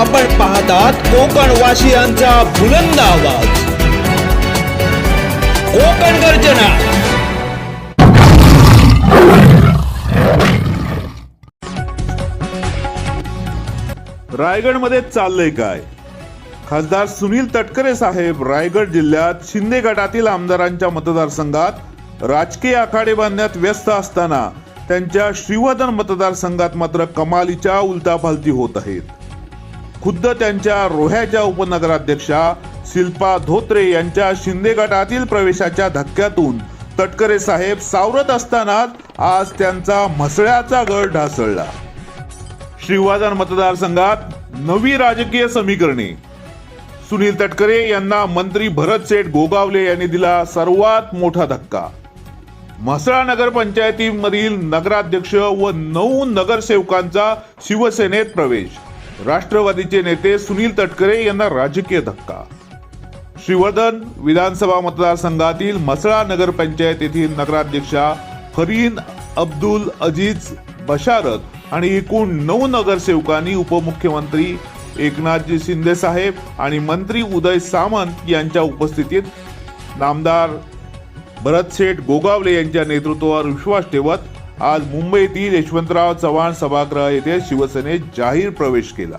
आपण पाहतात कोकण वासियांचा बुलंद आवाज, कोकण गर्जना। रायगडमध्ये चाललंय काय? खासदार सुनील तटकरे साहेब रायगड जिल्ह्यात शिंदे गटातील आमदारांच्या मतदारसंघात राजकीय आखाडे बांधण्यात व्यस्त असताना त्यांच्या श्रीवर्धन मतदारसंघात मात्र कमालीच्या उलटापालटी होत आहेत। खुद्द त्यांच्या रोह्याच्या उपनगराध्यक्षा शिल्पा धोत्रे यांच्या शिंदे गटातील प्रवेशाच्या धक्क्यातून तटकरे साहेब सावरत असतानाच आज त्यांचा म्हसळ्याचा गड ढासळला। श्रीवर्धन मतदारसंघात नवी राजकीय समीकरणे। सुनील तटकरे यांना मंत्री भरतसेठ गोगावले यांनी दिला सर्वात मोठा धक्का। म्हसळा नगरपंचायतीमधील नगराध्यक्ष व 9 नगरसेवकांचा शिवसेनेत प्रवेश। राष्ट्रवादीचे नेते सुनील तटकरे यांना राजकीय धक्का। श्रीवर्धन विधानसभा मतदारसंघातील म्हसळा नगरपंचायत येथील नगराध्यक्षा फरीन अब्दुल अजीज बशारत आणि एकूण 9 नगरसेवकांनी उपमुख्यमंत्री एकनाथजी शिंदे साहेब आणि मंत्री उदय सामंत यांच्या उपस्थितीत नामदार भरतसेठ गोगावले यांच्या नेतृत्वावर विश्वास ठेवत आज मुंबईतील यशवंतराव चव्हाण सभागृह येथे शिवसेनेत जाहीर प्रवेश केला।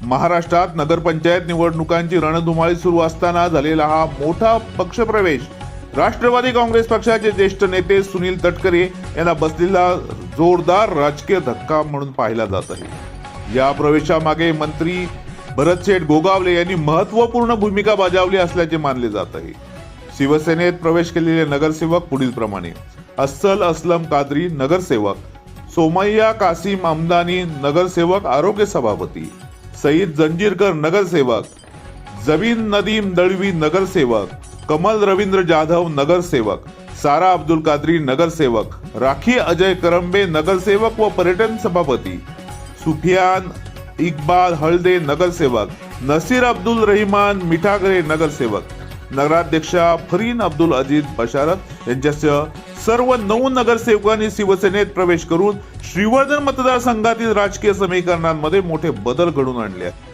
महाराष्ट्रात नगरपंचायत निवडणुकांची रणधुमाळी सुरू असताना झालेला हा मोठा पक्षप्रवेश राष्ट्रवादी काँग्रेस पक्षाचे ज्येष्ठ नेते सुनील तटकरे यांना बसलेला जोरदार राजकीय धक्का म्हणून पाहिला जात आहे। या प्रवेशामागे मंत्री भरतसेठ गोगावले यांनी महत्त्वपूर्ण भूमिका बजावली असल्याचे मानले जात आहे। शिवसेनेत प्रवेश केलेले नगरसेवक पुढील प्रमाणे: अस्सल असलम कादरी नगरसेवक, सोमय्या कासिम अमदानी नगरसेवक आरोग्य सभापती, सईद जंजीरकर नगरसेवक, जबीन नदीम दळवी नगरसेवक, कमल रवींद्र जाधव नगरसेवक, सारा अब्दुल कादरी नगरसेवक, राखी अजय करंबे नगरसेवक व पर्यटन सभापती, सुफियान इक्बाल हळदे नगरसेवक, नसीर अब्दुल रहिमान मिठागरे नगरसेवक, नगराध्यक्षा फरीन अब्दुल अजीज बशारत यांच्यासह सर्व 9 नगरसेवकांनी शिवसेनेत प्रवेश करून श्रीवर्धन मतदारसंघातील राजकीय समीकरणांमध्ये मोठे बदल घडवून आणले आहेत।